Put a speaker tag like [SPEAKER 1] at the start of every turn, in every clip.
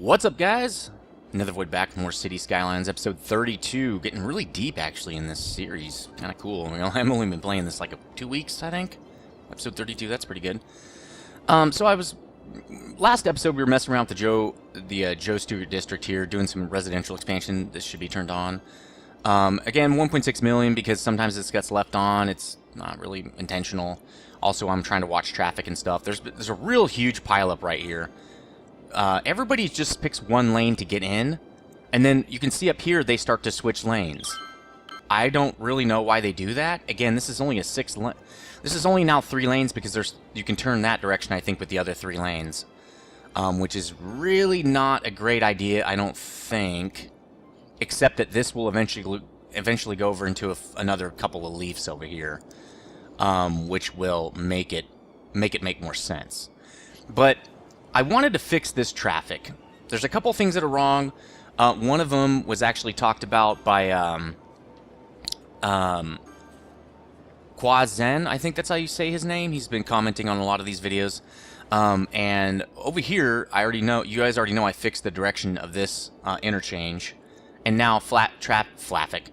[SPEAKER 1] What's up, guys? Nethervoid back with more Cities Skylines, episode 32. Getting really deep, actually, in this series. Kind of cool. I've only been playing this like 2 weeks, I think. Episode 32, that's pretty good. Last episode, we were messing around with Joe Stuggart district here, doing some residential expansion. This should be turned on. Again, 1.6 million, because sometimes this gets left on. It's not really intentional. Also, I'm trying to watch traffic and stuff. There's a real huge pileup right here. Everybody just picks one lane to get in, and then you can see up here they start to switch lanes. I don't really know why they do that. Again, this is only a 6 lane. This is only now 3 lanes because you can turn that direction, I think, with the other 3 lanes, which is really not a great idea, I don't think. Except that this will eventually go over into another couple of leaves over here, which will make it make more sense. But I wanted to fix this traffic. There's a couple things that are wrong. One of them was actually talked about by Quazen, I think that's how you say his name. He's been commenting on a lot of these videos. And over here, you guys already know I fixed the direction of this interchange. And now traffic.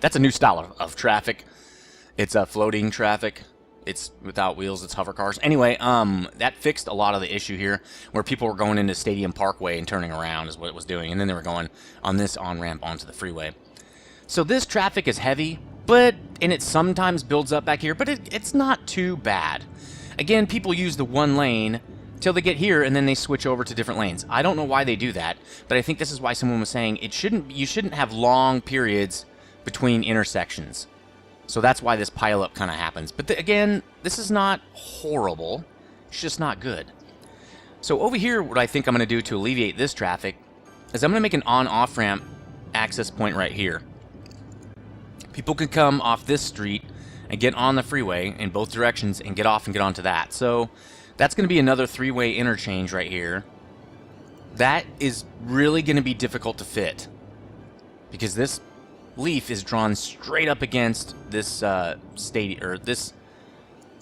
[SPEAKER 1] That's a new style of traffic. It's floating traffic. It's without wheels, it's hover cars. Anyway, that fixed a lot of the issue here, where people were going into Stadium Parkway and turning around is what it was doing, and then they were going on this on-ramp onto the freeway. So this traffic is heavy, and it sometimes builds up back here, but it's not too bad. Again, people use the one lane till they get here, and then they switch over to different lanes. I don't know why they do that, but I think this is why someone was saying you shouldn't have long periods between intersections. So that's why this pileup kind of happens. But again, this is not horrible. It's just not good. So over here, what I think I'm going to do to alleviate this traffic is I'm going to make an on-off ramp access point right here. People can come off this street and get on the freeway in both directions and get off and get onto that. So that's going to be another 3-way interchange right here. That is really going to be difficult to fit, because this leaf is drawn straight up against this this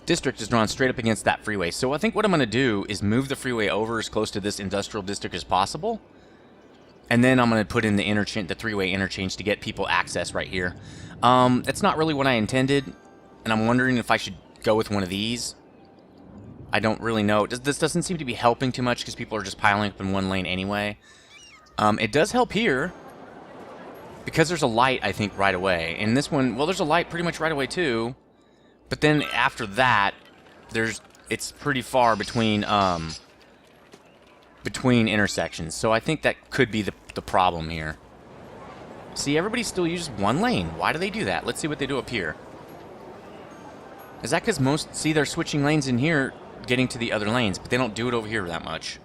[SPEAKER 1] district is drawn straight up against that freeway. So I think what I'm going to do is move the freeway over as close to this industrial district as possible, and then I'm going to put in the 3-way interchange to get people access right here. That's not really what I intended, and I'm wondering if I should go with one of these. I don't really know. This doesn't seem to be helping too much because people are just piling up in one lane anyway. It does help here, because there's a light, I think, right away. And this one, well, there's a light pretty much right away, too. But then after that, it's pretty far between intersections. So I think that could be the problem here. See, everybody still uses one lane. Why do they do that? Let's see what they do up here. Is that because see, they're switching lanes in here, getting to the other lanes, but they don't do it over here that much.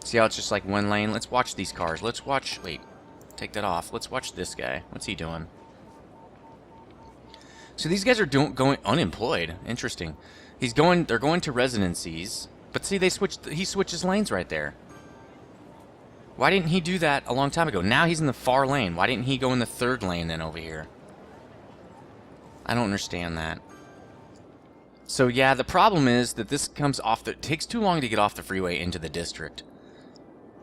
[SPEAKER 1] See how it's just like one lane? Let's watch these cars. Wait. Take that off. Let's watch this guy. What's he doing? So these guys are going unemployed. Interesting. They're going to residencies, but see, he switches lanes right there. Why didn't he do that a long time ago? Now he's in the far lane. Why didn't he go in the 3rd lane then over here? I don't understand that. So yeah, the problem is that this it takes too long to get off the freeway into the district.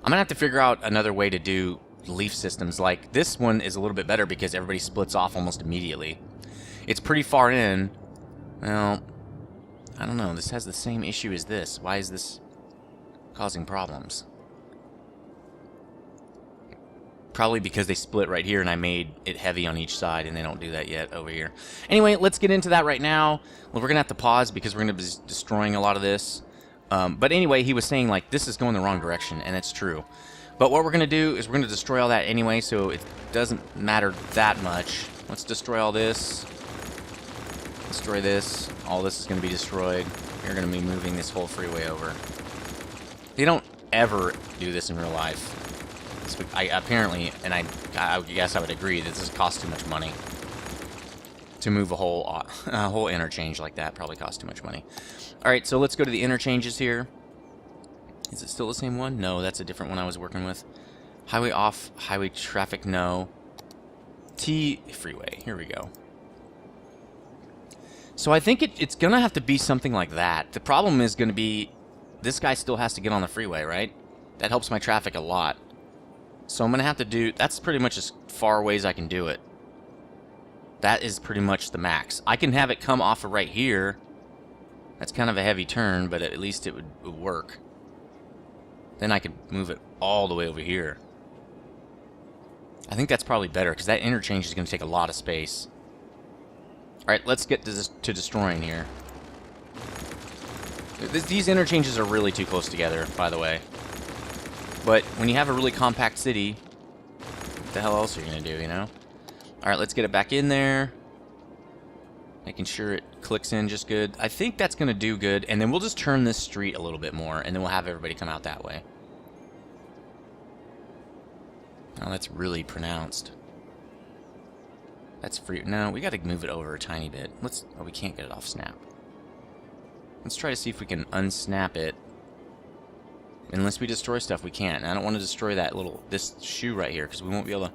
[SPEAKER 1] I'm gonna have to figure out another way to do leaf systems. Like this one is a little bit better because everybody splits off almost immediately. It's pretty far in. Well, I don't know. This has the same issue as this. Why is this causing problems? Probably because they split right here and I made it heavy on each side, and they don't do that yet over here. Anyway, let's get into that right now. Well, we're gonna have to pause because we're gonna be destroying a lot of this. But anyway, he was saying like this is going the wrong direction, and it's true. But what we're going to do is we're going to destroy all that anyway, so it doesn't matter that much. Let's destroy all this. Destroy this. All this is going to be destroyed. You're going to be moving this whole freeway over. They don't ever do this in real life. Apparently, and I guess I would agree, that this costs too much money. To move a whole interchange like that probably costs too much money. Alright, so let's go to the interchanges here. Is it still the same one? No, that's a different one I was working with. Highway off, highway traffic, no. T freeway, here we go. So I think it's going to have to be something like that. The problem is going to be this guy still has to get on the freeway, right? That helps my traffic a lot. So I'm going to have to do... That's pretty much as far away as I can do it. That is pretty much the max. I can have it come off of right here. That's kind of a heavy turn, but at least it would work. Then I could move it all the way over here. I think that's probably better, because that interchange is going to take a lot of space. Alright, let's get to destroying here. These interchanges are really too close together, by the way. But when you have a really compact city, what the hell else are you going to do, you know? Alright, let's get it back in there. Making sure it clicks in just good. I think that's going to do good. And then we'll just turn this street a little bit more, and then we'll have everybody come out that way. Oh, that's really pronounced. That's free. No, we got to move it over a tiny bit. Let's... Oh, we can't get it off snap. Let's try to see if we can unsnap it. Unless we destroy stuff, we can't. And I don't want to destroy that this shoe right here, because we won't be able to...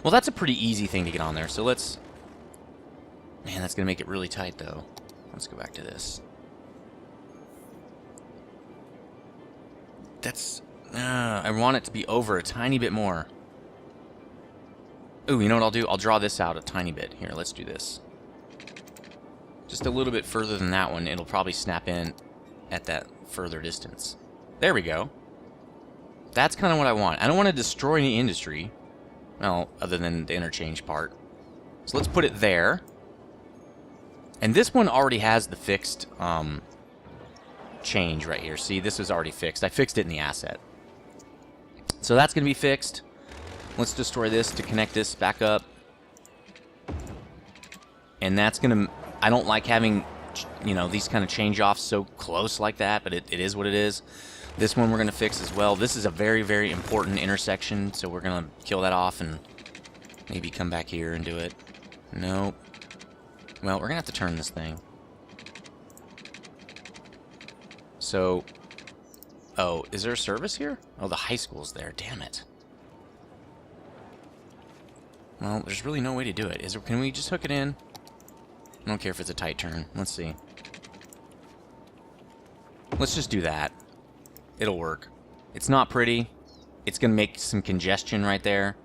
[SPEAKER 1] Well, that's a pretty easy thing to get on there, so let's... Man, that's going to make it really tight, though. Let's go back to this. That's... I want it to be over a tiny bit more. Ooh, you know what I'll do? I'll draw this out a tiny bit. Here, let's do this. Just a little bit further than that one. It'll probably snap in at that further distance. There we go. That's kind of what I want. I don't want to destroy any industry. Well, other than the interchange part. So let's put it there. And this one already has the fixed change right here. See, this was already fixed. I fixed it in the asset. So that's going to be fixed. Let's destroy this to connect this back up. And that's going to... I don't like having, you know, these kind of change-offs so close like that, but it is what it is. This one we're going to fix as well. This is a very, very important intersection, so we're going to kill that off and maybe come back here and do it. Nope. Well, we're going to have to turn this thing. So... Oh, is there a service here? Oh, the high school's there. Damn it. Well, there's really no way to do it. Can we just hook it in? I don't care if it's a tight turn. Let's see. Let's just do that. It'll work. It's not pretty. It's going to make some congestion right there.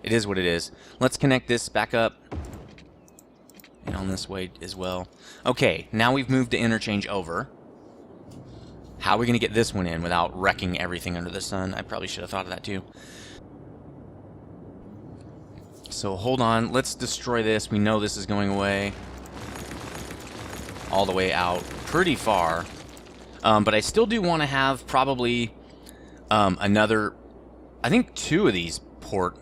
[SPEAKER 1] It is what it is. Let's connect this back up. And on this way as well. Okay, now we've moved the interchange over. How are we going to get this one in without wrecking everything under the sun? I probably should have thought of that too. So hold on, let's destroy this. We know this is going away. All the way out pretty far. But I still do want to have probably another... I think 2 of these port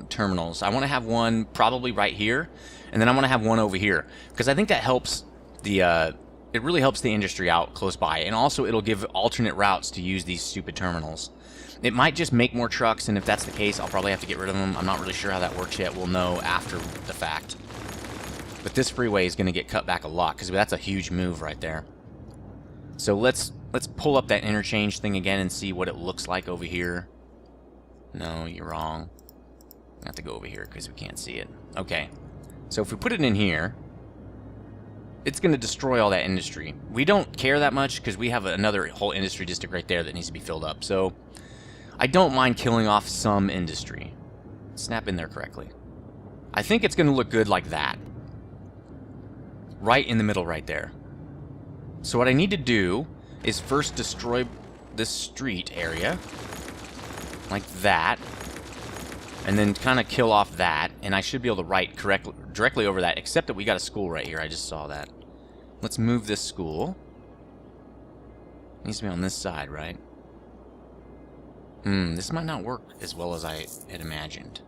[SPEAKER 1] terminals. I want to have one probably right here. And then I want to have one over here. Because I think that helps the... it really helps the industry out close by. And also it'll give alternate routes to use these stupid terminals. It might just make more trucks, and if that's the case, I'll probably have to get rid of them. I'm not really sure how that works yet. We'll know after the fact. But this freeway is going to get cut back a lot, because that's a huge move right there. So let's pull up that interchange thing again and see what it looks like over here. No, you're wrong. I have to go over here because we can't see it. Okay. So if we put it in here, it's going to destroy all that industry. We don't care that much because we have another whole industry district right there that needs to be filled up. So I don't mind killing off some industry. Snap in there correctly. I think it's going to look good like that. Right in the middle right there. So what I need to do is first destroy this street area. Like that. And then kind of kill off that. And I should be able to write directly over that. Except that we got a school right here. I just saw that. Let's move this school. It needs to be on this side, right? This might not work as well as I had imagined.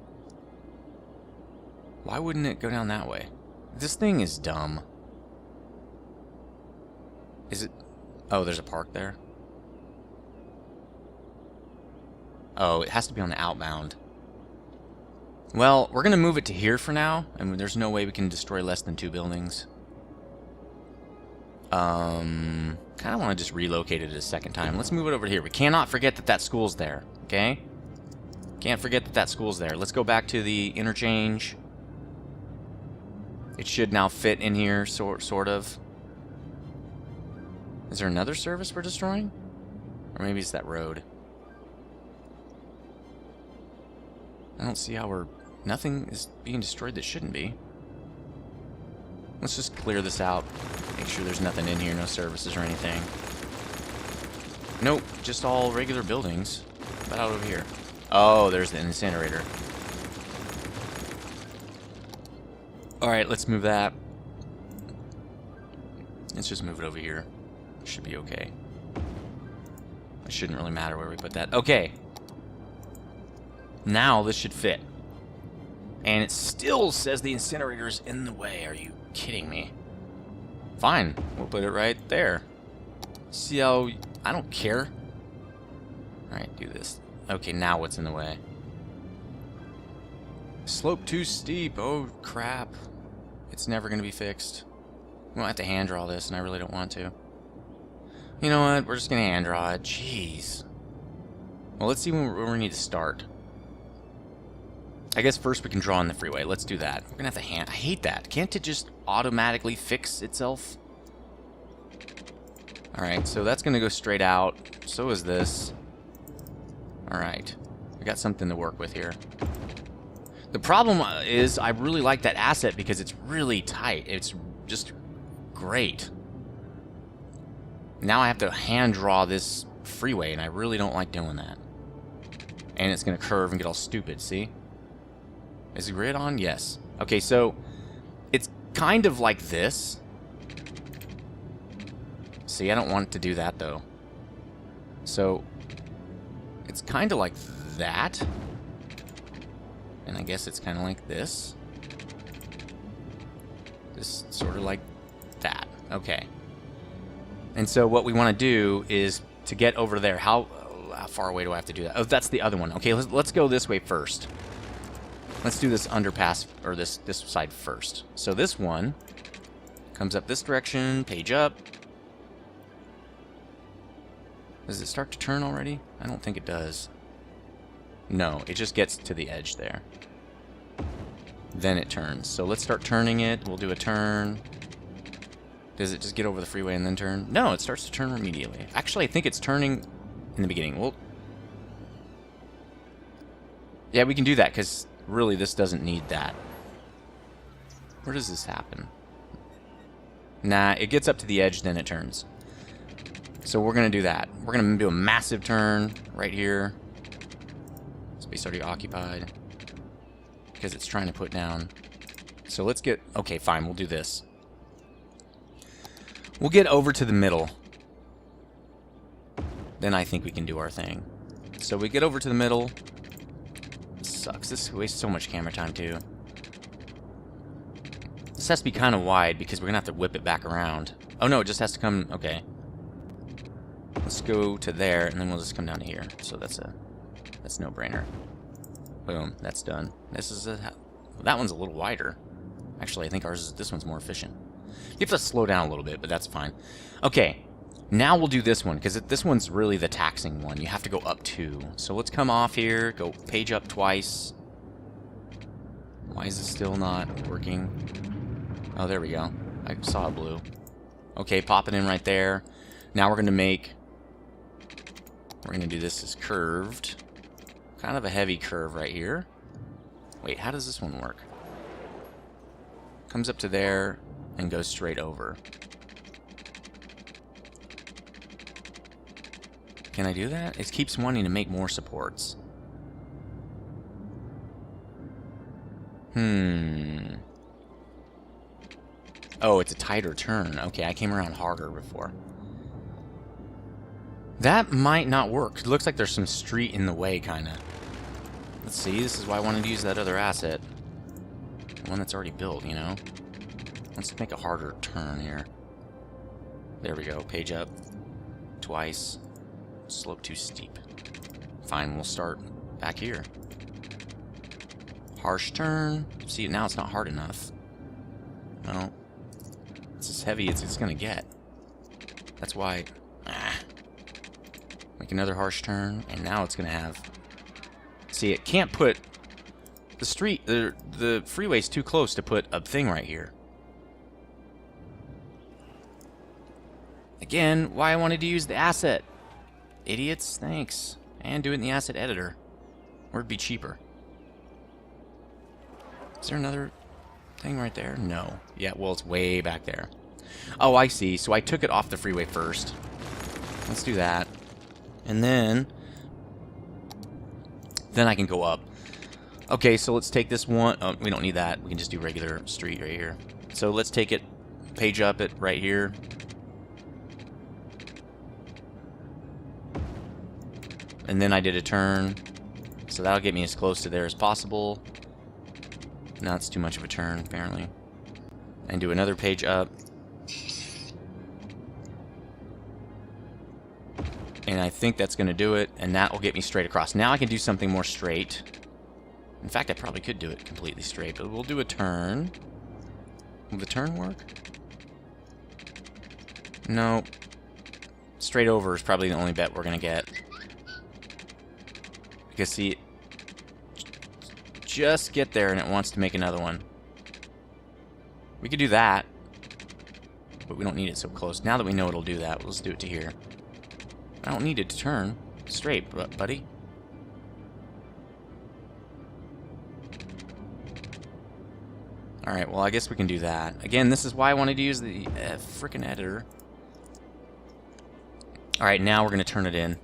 [SPEAKER 1] Why wouldn't it go down that way? This thing is dumb. Is it... Oh, there's a park there? Oh, it has to be on the outbound. Well, we're going to move it to here for now, and there's no way we can destroy less than 2 buildings. Kind of want to just relocate it a second time. Let's move it over here. We cannot forget that that school's there, okay? Can't forget that that school's there. Let's go back to the interchange. It should now fit in here, sort of. Is there another service we're destroying? Or maybe it's that road. I don't see how we're... Nothing is being destroyed that shouldn't be. Let's just clear this out. Make sure there's nothing in here, no services or anything. Nope, just all regular buildings. What about out over here? Oh, there's the incinerator. Alright, let's move that. Let's just move it over here. Should be okay. It shouldn't really matter where we put that. Okay. Now this should fit. And it still says the incinerator's in the way. Are you kidding me? Fine. We'll put it right there. See how... I don't care. Alright, do this. Okay, now what's in the way? Slope too steep. Oh, crap. It's never going to be fixed. We won't have to hand draw this, and I really don't want to. You know what? We're just going to hand draw it. Jeez. Well, let's see where we need to start. I guess first we can draw on the freeway. Let's do that. We're going to have to hand... I hate that. Can't it just automatically fix itself? Alright, so that's going to go straight out. So is this. Alright. We got something to work with here. The problem is I really like that asset because it's really tight. It's just great. Now I have to hand draw this freeway, and I really don't like doing that. And it's going to curve and get all stupid, see? Is the grid on? Yes. Okay, so it's kind of like this. See, I don't want to do that, though. So it's kind of like that. And I guess it's kind of like this. Just sort of like that. Okay. And so what we want to do is to get over there. How far away do I have to do that? Oh, that's the other one. Okay, let's go this way first. Let's do this underpass, or this side first. So this one comes up this direction, page up. Does it start to turn already? I don't think it does. No, it just gets to the edge there. Then it turns. So let's start turning it. We'll do a turn. Does it just get over the freeway and then turn? No, it starts to turn immediately. Actually, I think it's turning in the beginning. Well, yeah, we can do that because really this doesn't need that. Where does this happen? Nah, it gets up to the edge, then it turns. So we're going to do that. We're going to do a massive turn right here. Space already occupied. Because it's trying to put down. So let's get... Okay, fine, we'll do this. We'll get over to the middle. Then I think we can do our thing. So we get over to the middle. This sucks. This wastes so much camera time, too. This has to be kind of wide because we're going to have to whip it back around. Oh, no, it just has to come... Okay. Let's go to there, and then we'll just come down to here. So that's no-brainer. Boom, that's done. This is that one's a little wider. Actually, I think this one's more efficient. You have to slow down a little bit, but that's fine. Okay, now we'll do this one, because this one's really the taxing one. You have to go up 2. So let's come off here, go page up twice. Why is it still not working? Oh, there we go. I saw it blue. Okay, pop it in right there. Now we're going to do this as curved. Kind of a heavy curve right here. Wait, how does this one work? Comes up to there and goes straight over. Can I do that? It keeps wanting to make more supports. Oh, it's a tighter turn. Okay, I came around harder before. That might not work. It looks like there's some street in the way, kind of. Let's see. This is why I wanted to use that other asset. The one that's already built, you know? Let's make a harder turn here. There we go. Page up. Twice. Slope too steep. Fine, we'll start back here. Harsh turn. See, now it's not hard enough. No. It's as heavy as it's going to get. That's why... Make another harsh turn, and now it's going to have... See, it can't put... The street... The freeway's too close to put a thing right here. Again, why I wanted to use the asset. Idiots, thanks. And do it in the asset editor. Or it'd be cheaper. Is there another thing right there? No. Yeah, well, it's way back there. Oh, I see. So I took it off the freeway first. Let's do that. And then I can go up. Okay, so let's take this one. Oh, we don't need that. We can just do regular street right here. So let's take it, page up it right here. And then I did a turn. So that'll get me as close to there as possible. No, it's too much of a turn, apparently. And do another page up. And I think that's going to do it. And that will get me straight across. Now I can do something more straight. In fact, I probably could do it completely straight. But we'll do a turn. Will the turn work? No. Straight over is probably the only bet we're going to get. Because, see, just get there and it wants to make another one. We could do that. But we don't need it so close. Now that we know it'll do that, let's do it to here. I don't need it to turn straight, buddy. Alright, well, I guess we can do that. Again, this is why I wanted to use the frickin' editor. Alright, now we're going to turn it in.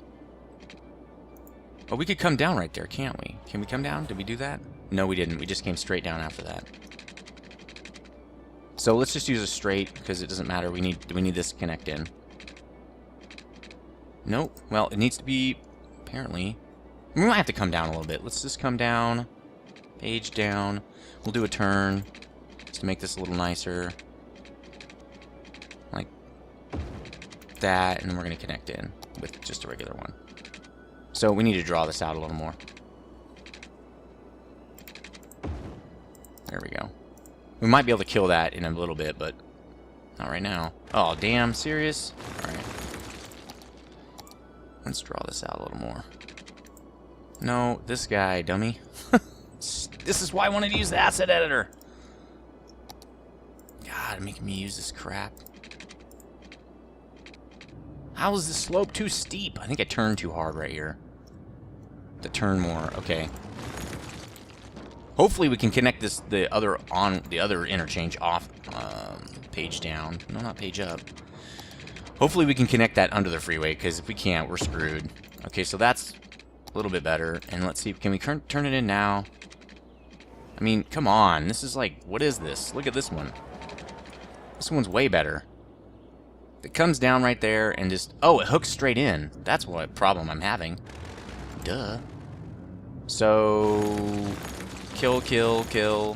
[SPEAKER 1] Oh, we could come down right there, can't we? Can we come down? Did we do that? No, we didn't. We just came straight down after that. So let's just use a straight, because it doesn't matter. We need this to connect in. Nope. Well, it needs to be, apparently... We might have to come down a little bit. Let's just come down. Page down. We'll do a turn. Just to make this a little nicer. Like that. And then we're going to connect in with just a regular one. So we need to draw this out a little more. There we go. We might be able to kill that in a little bit, but not right now. Oh, damn. Serious? Alright. Let's draw this out a little more. No, this guy, dummy. This is why I wanted to use the asset editor. God, making me use this crap. How is this slope too steep? I think I turned too hard right here. To turn more. Okay. Hopefully we can connect the other interchange off. Page down. No, not page up. Hopefully we can connect that under the freeway, because if we can't, we're screwed. Okay, so that's a little bit better. And let's see, can we turn it in now? I mean, come on. This is like, what is this? Look at this one. This one's way better. It comes down right there and just... Oh, it hooks straight in. That's what problem I'm having. Duh. So... Kill, kill, kill.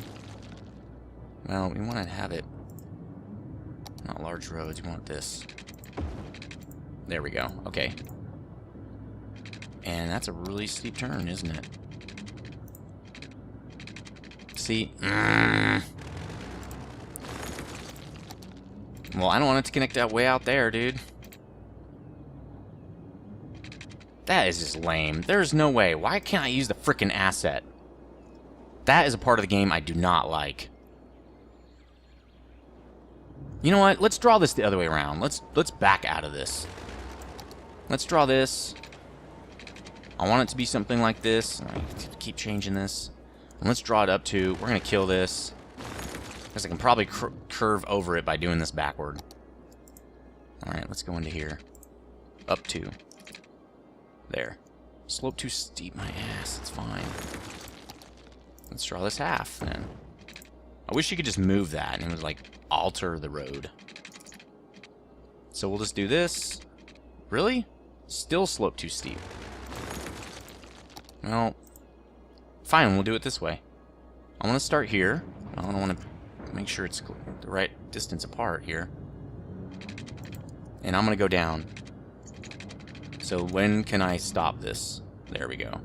[SPEAKER 1] Well, we want to have it... Not large roads. We want this. There we go. Okay. And that's a really steep turn, isn't it? See? Well, I don't want it to connect that way out there, dude. That is just lame. There's no way. Why can't I use the frickin' asset? That is a part of the game I do not like. You know what? Let's draw this the other way around. Let's back out of this. Let's draw this. I want it to be something like this. I keep changing this. And let's draw it up to... We're going to kill this. Because I can probably curve over it by doing this backward. Alright, let's go into here. Up to. There. Slope too steep, my ass. It's fine. Let's draw this half, then. I wish you could just move that and it would, like, alter the road. So we'll just do this. Really? Still slope too steep. Well, fine, we'll do it this way. I want to start here. I want to make sure it's the right distance apart here. And I'm going to go down. So when can I stop this? There we go.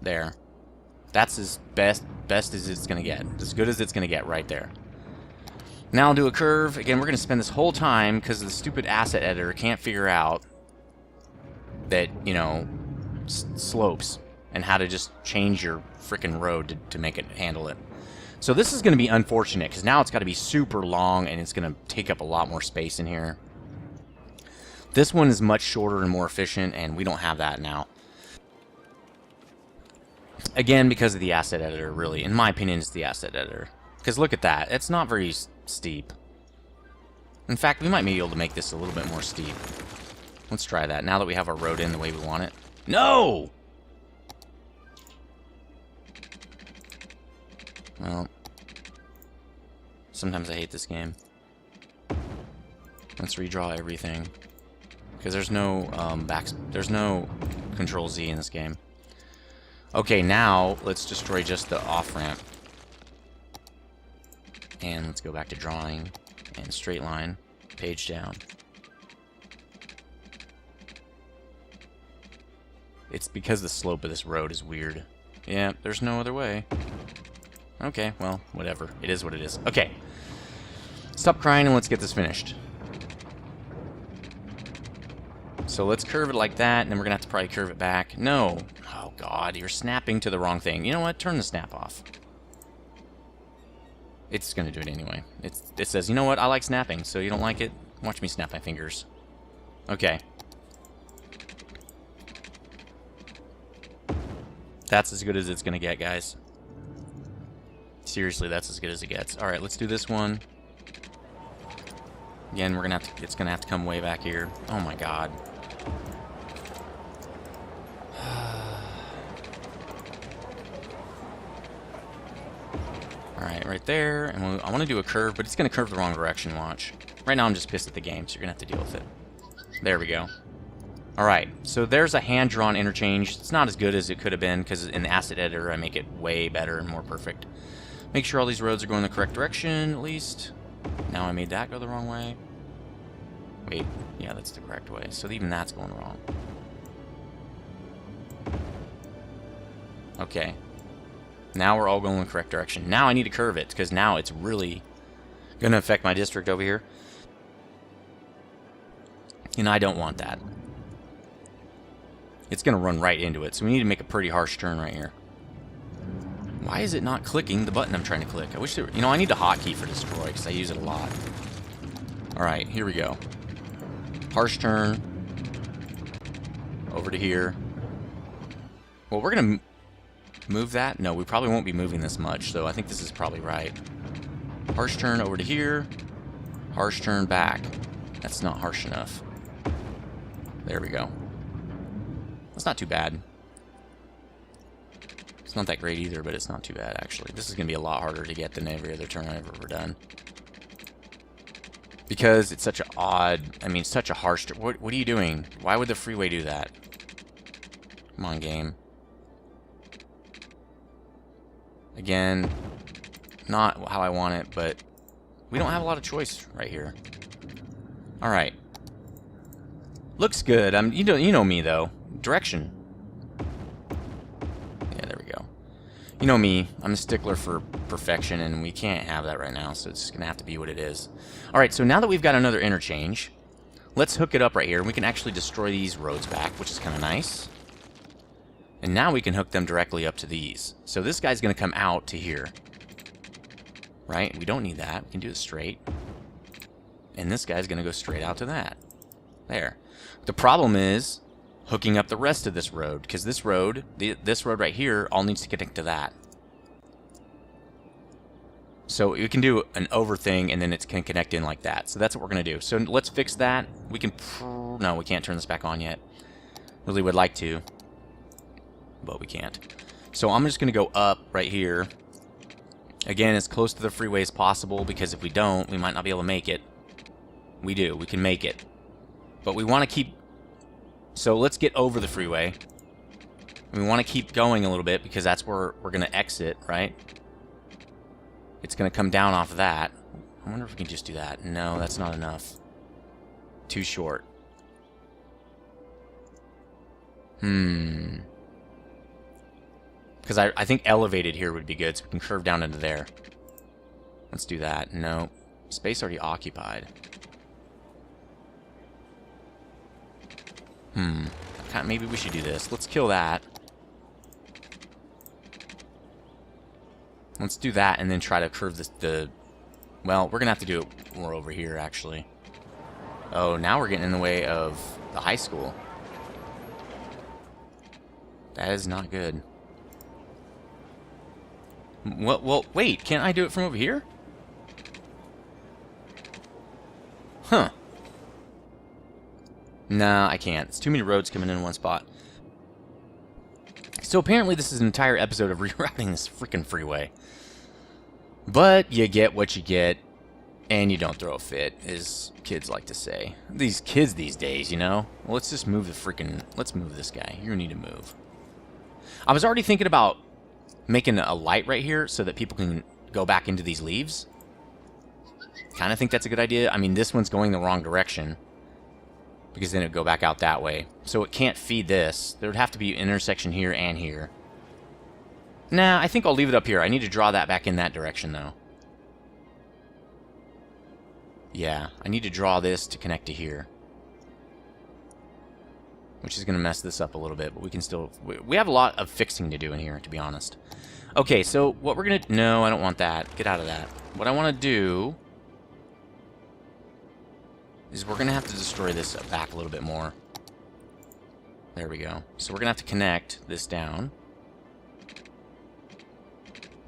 [SPEAKER 1] There. That's as best as it's going to get. As good as it's going to get right there. Now I'll do a curve. Again, we're going to spend this whole time because the stupid asset editor can't figure out that, you know, slopes and how to just change your frickin' road to make it handle it. So this is going to be unfortunate, because now it's got to be super long, and it's going to take up a lot more space in here. This one is much shorter and more efficient, and we don't have that now. Again, because of the asset editor, really. In my opinion, it's the asset editor. Because look at that. It's not very steep. In fact, we might be able to make this a little bit more steep. Let's try that, now that we have our road in the way we want it. No! Well, sometimes I hate this game. Let's redraw everything. Because there's no there's no Control Z in this game. Okay, now let's destroy just the off-ramp. And let's go back to drawing and straight line, page down. It's because the slope of this road is weird. Yeah, there's no other way. Okay, well, whatever. It is what it is. Okay. Stop crying and let's get this finished. So let's curve it like that, and then we're going to have to probably curve it back. No. Oh, God, you're snapping to the wrong thing. You know what? Turn the snap off. It's going to do it anyway. It says, you know what? I like snapping, so you don't like it? Watch me snap my fingers. Okay. That's as good as it's going to get, guys. Seriously, that's as good as it gets. All right, let's do this one. Again, we're gonna have to. It's gonna have to come way back here. Oh my God. All right, right there, and I want to do a curve, but it's gonna curve the wrong direction. Watch. Right now, I'm just pissed at the game, so you're gonna have to deal with it. There we go. All right, so there's a hand-drawn interchange. It's not as good as it could have been because in the asset editor, I make it way better and more perfect. Make sure all these roads are going the correct direction, at least. Now I made that go the wrong way. Wait, yeah, that's the correct way. So even that's going wrong. Okay. Now we're all going the correct direction. Now I need to curve it, because now it's really going to affect my district over here. And I don't want that. It's going to run right into it, so we need to make a pretty harsh turn right here. Why is it not clicking the button I'm trying to click? I wish there were, you know, I need a hotkey for destroy because I use it a lot. Alright, here we go. Harsh turn. Over to here. Well, we're going to move that. No, we probably won't be moving this much, so I think this is probably right. Harsh turn over to here. Harsh turn back. That's not harsh enough. There we go. That's not too bad. It's not that great either, but it's not too bad, actually. This is going to be a lot harder to get than every other turn I've ever done. Because it's such an odd, I mean, such a harsh... What are you doing? Why would the freeway do that? Come on, game. Again, not how I want it, but we don't have a lot of choice right here. Alright. Looks good. You know me, though. Direction. You know me, I'm a stickler for perfection, and we can't have that right now, so it's going to have to be what it is. Alright, so now that we've got another interchange, let's hook it up right here, and we can actually destroy these roads back, which is kind of nice. And now we can hook them directly up to these. So this guy's going to come out to here. Right? We don't need that. We can do it straight. And this guy's going to go straight out to that. There. The problem is hooking up the rest of this road, because this road right here all needs to connect to that. So we can do an over thing, and then it can connect in like that. So that's what we're going to do. So let's fix that. We can... No, we can't turn this back on yet. Really would like to, but we can't. So I'm just going to go up right here. Again, as close to the freeway as possible, because if we don't, we might not be able to make it. We do. We can make it. But we want to keep... So let's get over the freeway. We want to keep going a little bit because that's where we're going to exit, right? It's going to come down off of that. I wonder if we can just do that. No, that's not enough. Too short. Because I think elevated here would be good, so we can curve down into there. Let's do that. No. Space already occupied. Maybe we should do this. Let's kill that. Let's do that and then try to curve the... Well, we're going to have to do it more over here, actually. Oh, now we're getting in the way of the high school. That is not good. Well, wait. Can't I do it from over here? Huh. Nah, I can't. It's too many roads coming in one spot. So apparently this is an entire episode of rerouting this freaking freeway. But you get what you get, and you don't throw a fit, as kids like to say. These kids these days, you know? Well, let's just move the freaking... Let's move this guy. You need to move. I was already thinking about making a light right here so that people can go back into these leaves. Kind of think that's a good idea. I mean, this one's going the wrong direction, because then it would go back out that way. So it can't feed this. There would have to be an intersection here and here. Nah, I think I'll leave it up here. I need to draw that back in that direction, though. Yeah, I need to draw this to connect to here. Which is going to mess this up a little bit, but we can still... We have a lot of fixing to do in here, to be honest. Okay, so what we're going to... No, I don't want that. Get out of that. What I want to do is we're going to have to destroy this back a little bit more. There we go. So we're going to have to connect this down.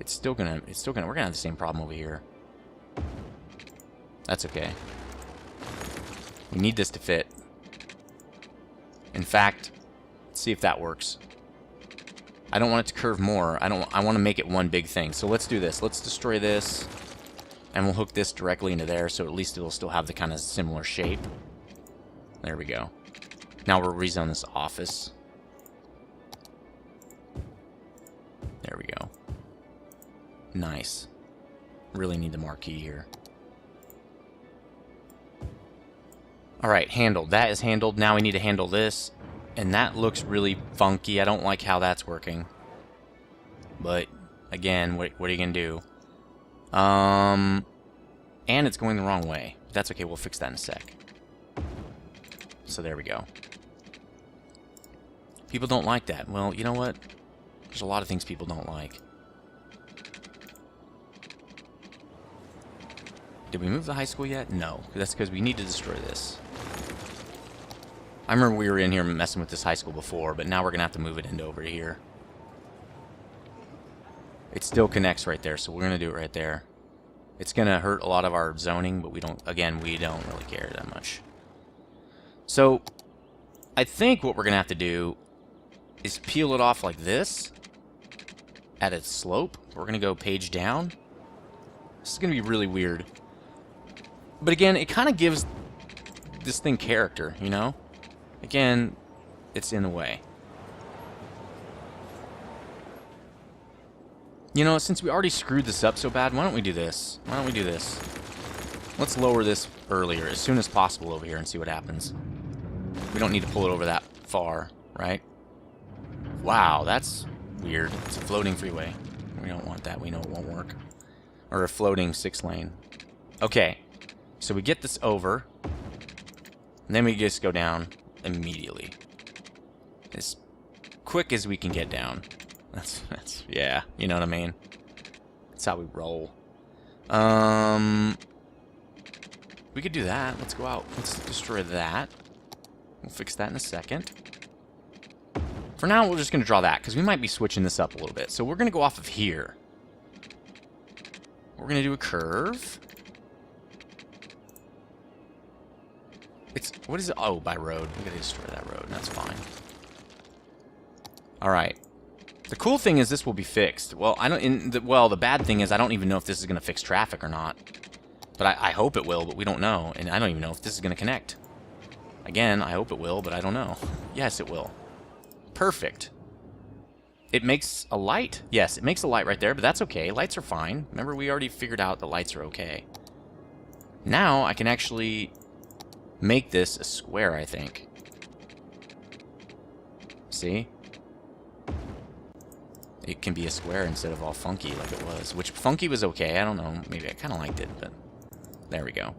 [SPEAKER 1] It's still gonna, we're gonna have the same problem over here. That's okay. We need this to fit. In fact, let's see if that works. I don't want it to curve more. I want to make it one big thing. So let's do this. Let's destroy this, and we'll hook this directly into there, so at least it'll still have the kind of similar shape. There we go. Now we'll rezone this office. There we go. Nice. Really need the marquee here. Alright, handled. That is handled. Now we need to handle this. And that looks really funky. I don't like how that's working. But, again, what are you going to do? And it's going the wrong way. But that's okay. We'll fix that in a sec. So there we go. People don't like that. Well, you know what? There's a lot of things people don't like. Did we move the high school yet? No. That's because we need to destroy this. I remember we were in here messing with this high school before, but now we're going to have to move it into over here. It still connects right there, so we're going to do it right there. It's going to hurt a lot of our zoning, but we don't, again, we don't really care that much. So, I think what we're going to have to do is peel it off like this at its slope. We're going to go page down. This is going to be really weird. But again, it kind of gives this thing character, you know? Again, it's in the way. You know, since we already screwed this up so bad, why don't we do this? Why don't we do this? Let's lower this earlier, as soon as possible over here, and see what happens. We don't need to pull it over that far, right? Wow, that's weird. It's a floating freeway. We don't want that. We know it won't work. Or a floating 6-lane. Okay. So we get this over, and then we just go down immediately. As quick as we can get down. That's yeah, you know what I mean? That's how we roll. We could do that. Let's go out. Let's destroy that. We'll fix that in a second. For now, we're just going to draw that, because we might be switching this up a little bit. So we're going to go off of here. We're going to do a curve. What is it? Oh, by road. We gotta destroy that road. That's fine. Alright. The cool thing is this will be fixed. Well, the bad thing is I don't even know if this is gonna fix traffic or not. But I hope it will, but we don't know. And I don't even know if this is gonna connect. Again, I hope it will, but I don't know. Yes, it will. Perfect. It makes a light? Yes, it makes a light right there, but that's okay. Lights are fine. Remember, we already figured out the lights are okay. Now, I can actually make this a square, I think. See? It can be a square instead of all funky like it was. Which, funky was okay. I don't know. Maybe I kind of liked it, but there we go.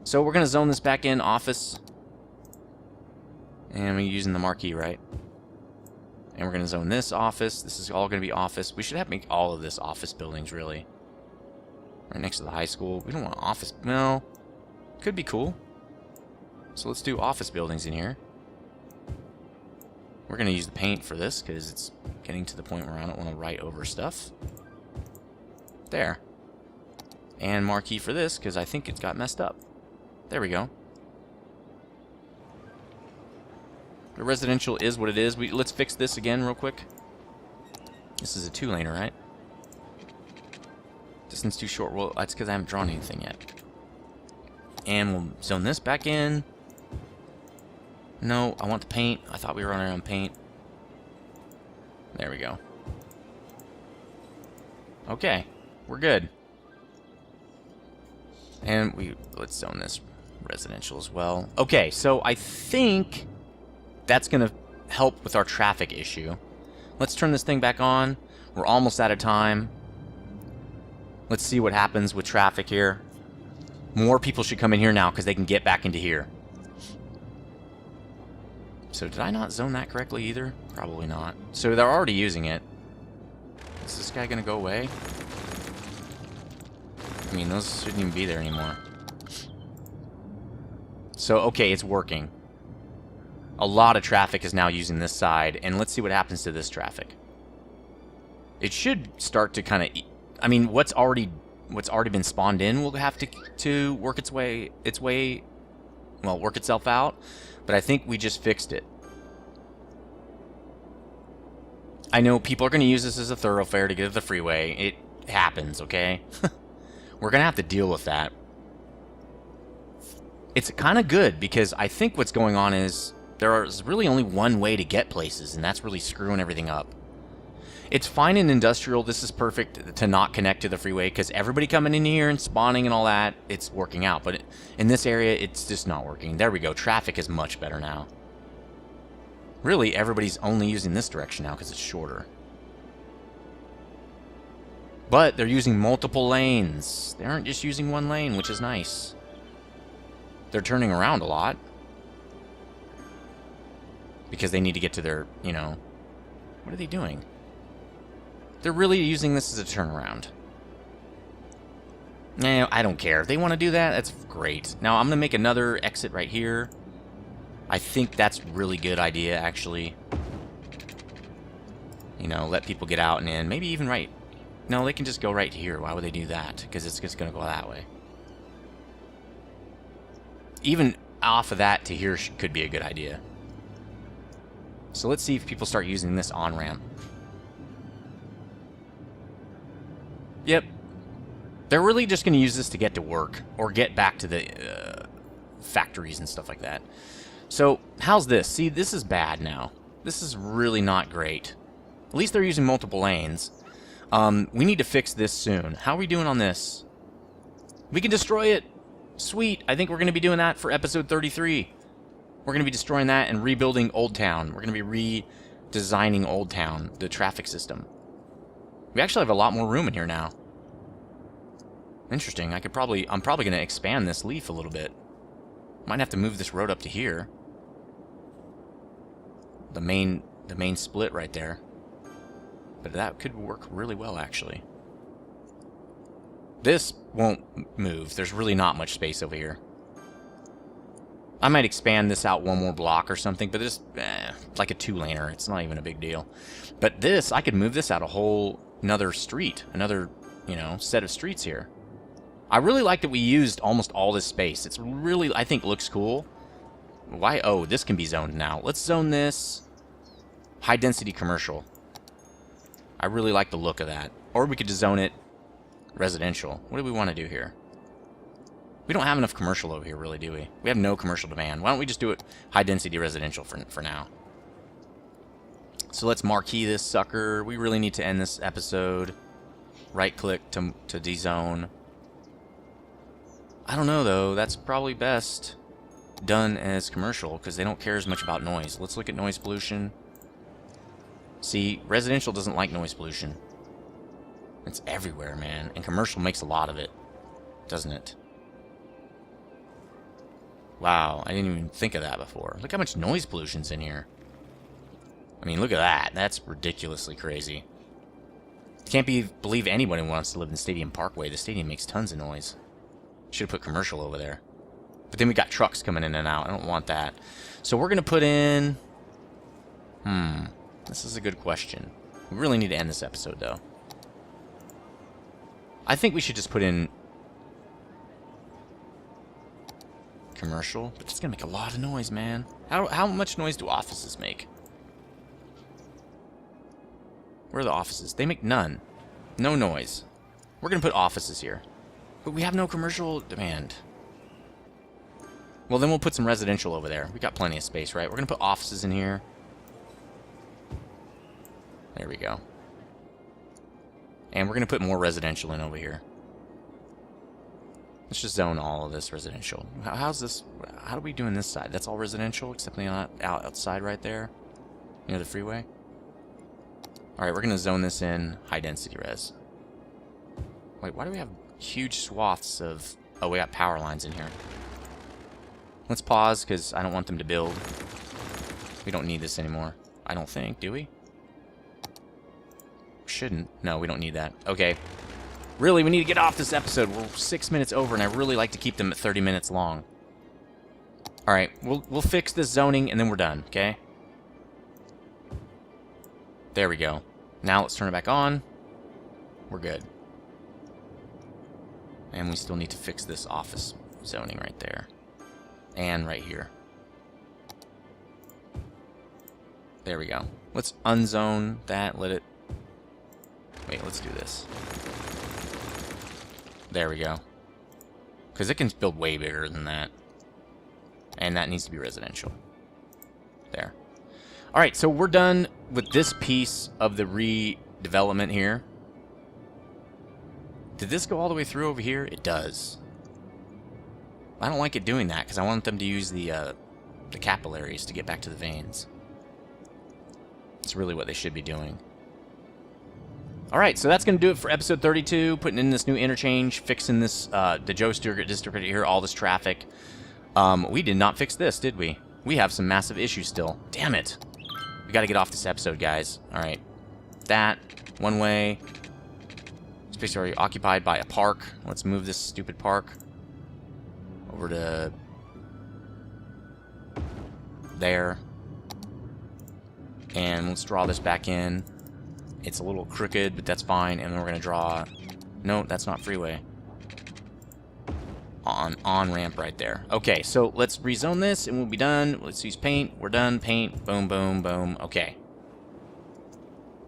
[SPEAKER 1] So we're going to zone this back in, office. And we're using the marquee, right? And we're going to zone this office. This is all going to be office. We should have make all of this office buildings, really. Right next to the high school. We don't want office. No. Could be cool. So let's do office buildings in here. We're going to use the paint for this because it's getting to the point where I don't want to write over stuff. There. And marquee for this because I think it's got messed up. There we go. The residential is what it is. Let's fix this again real quick. This is a 2-laner, right? Distance too short. Well, that's because I haven't drawn anything yet. And we'll zone this back in. No, I want the paint. I thought we were running around paint. There we go. Okay, we're good. And let's zone this residential as well. Okay, so I think that's going to help with our traffic issue. Let's turn this thing back on. We're almost out of time. Let's see what happens with traffic here. More people should come in here now because they can get back into here. So did I not zone that correctly either? Probably not. So they're already using it. Is this guy going to go away? I mean, those shouldn't even be there anymore. So, okay, it's working. A lot of traffic is now using this side, and let's see what happens to this traffic. It should start to kind of... I mean, what's already been spawned in will have to work work itself out, but I think we just fixed it. I know people are going to use this as a thoroughfare to get to the freeway. It happens, okay? We're going to have to deal with that. It's kind of good because I think what's going on is there's really only one way to get places, and that's really screwing everything up. It's fine in industrial. This is perfect to not connect to the freeway because everybody coming in here and spawning and all that, it's working out. But in this area, it's just not working. There we go. Traffic is much better now. Really, everybody's only using this direction now because it's shorter. But they're using multiple lanes. They aren't just using one lane, which is nice. They're turning around a lot. Because they need to get to their, you know... What are they doing? They're really using this as a turnaround. Nah, I don't care. If they want to do that, that's great. Now, I'm going to make another exit right here. I think that's a really good idea, actually. You know, let people get out and in. Maybe even right... No, they can just go right here. Why would they do that? Because it's just going to go that way. Even off of that to here could be a good idea. So let's see if people start using this on-ramp. Yep. They're really just going to use this to get to work. Or get back to the factories and stuff like that. So, how's this? See, this is bad now. This is really not great. At least they're using multiple lanes. We need to fix this soon. How are we doing on this? We can destroy it. Sweet. I think we're going to be doing that for episode 33. We're going to be destroying that and rebuilding Old Town. We're going to be redesigning Old Town, the traffic system. We actually have a lot more room in here now. Interesting. I'm probably going to expand this leaf a little bit. Might have to move this road up to here. The main split right there. But that could work really well, actually. This won't move. There's really not much space over here. I might expand this out one more block or something, but this, it's like a 2-laner. It's not even a big deal. But this, I could move this out a whole another street, another, you know, set of streets here. I really like that we used almost all this space. It's really, I think, looks cool. Why? Oh, this can be zoned now. Let's zone this. High density commercial. I really like the look of that. Or we could just zone it residential. What do we want to do here? We don't have enough commercial over here, really, do we? We have no commercial demand. Why don't we just do it high-density residential for now? So let's marquee this sucker. We really need to end this episode. Right-click to dezone. I don't know, though. That's probably best done as commercial, because they don't care as much about noise. Let's look at noise pollution. See, residential doesn't like noise pollution. It's everywhere, man. And commercial makes a lot of it, doesn't it? Wow, I didn't even think of that before. Look how much noise pollution's in here. I mean, look at that. That's ridiculously crazy. Can't believe anybody wants to live in Stadium Parkway. The stadium makes tons of noise. Should have put commercial over there. But then we got trucks coming in and out. I don't want that. So we're going to put in... This is a good question. We really need to end this episode, though. I think we should just put in... commercial. But it's going to make a lot of noise, man. How much noise do offices make? Where are the offices? They make none. No noise. We're going to put offices here. But we have no commercial demand. Well, then we'll put some residential over there. We got plenty of space, right? We're going to put offices in here. There we go. And we're going to put more residential in over here. Let's just zone all of this residential. How's this? How are we doing this side? That's all residential, except the outside right there, near the freeway. All right, we're going to zone this in high density res. Wait, why do we have huge swaths of... Oh, we got power lines in here. Let's pause, because I don't want them to build. We don't need this anymore. I don't think, do we? Shouldn't. No, we don't need that. Okay. Really, we need to get off this episode. We're 6 minutes over, and I really like to keep them at 30 minutes long. Alright, we'll fix this zoning, and then we're done, okay? There we go. Now let's turn it back on. We're good. And we still need to fix this office zoning right there. And right here. There we go. Let's unzone that. Let it... Wait, let's do this. There we go. Because it can build way bigger than that. And that needs to be residential. There. Alright, so we're done with this piece of the redevelopment here. Did this go all the way through over here? It does. I don't like it doing that because I want them to use the capillaries to get back to the veins. It's really what they should be doing. Alright, so that's going to do it for episode 32. Putting in this new interchange, fixing this, the Joe Stuggart district right here, all this traffic. We did not fix this, did we? We have some massive issues still. Damn it. We got to get off this episode, guys. Alright. That, one way. Space area occupied by a park. Let's move this stupid park over to there. And let's draw this back in. It's a little crooked, but that's fine. And then we're going to draw... No, that's not freeway. On-ramp right there. Okay, so let's rezone this, and we'll be done. Let's use paint. We're done. Paint. Boom, boom, boom. Okay.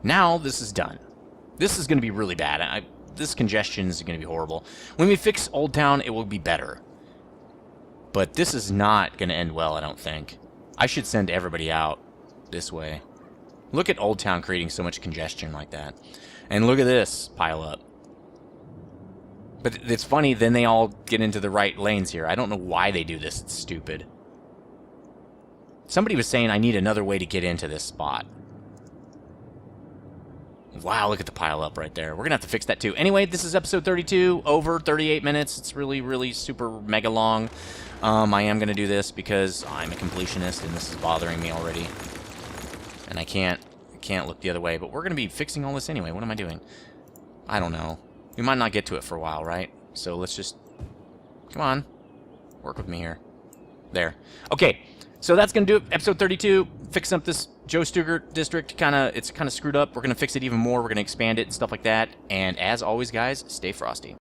[SPEAKER 1] Now this is done. This is going to be really bad. This congestion is going to be horrible. When we fix Old Town, it will be better. But this is not going to end well, I don't think. I should send everybody out this way. Look at Old Town creating so much congestion like that. And look at this pile up. But it's funny, then they all get into the right lanes here. I don't know why they do this. It's stupid. Somebody was saying I need another way to get into this spot. Wow, look at the pile up right there. We're going to have to fix that too. Anyway, this is episode 32, over 38 minutes. It's really, really super mega long. I am going to do this because I'm a completionist and this is bothering me already. And I can't look the other way. But we're going to be fixing all this anyway. What am I doing? I don't know. We might not get to it for a while, right? So let's just... Come on. Work with me here. There. Okay. So that's going to do it. Episode 32. Fixing up this Joe Stuggart district. It's kind of screwed up. We're going to fix it even more. We're going to expand it and stuff like that. And as always, guys, stay frosty.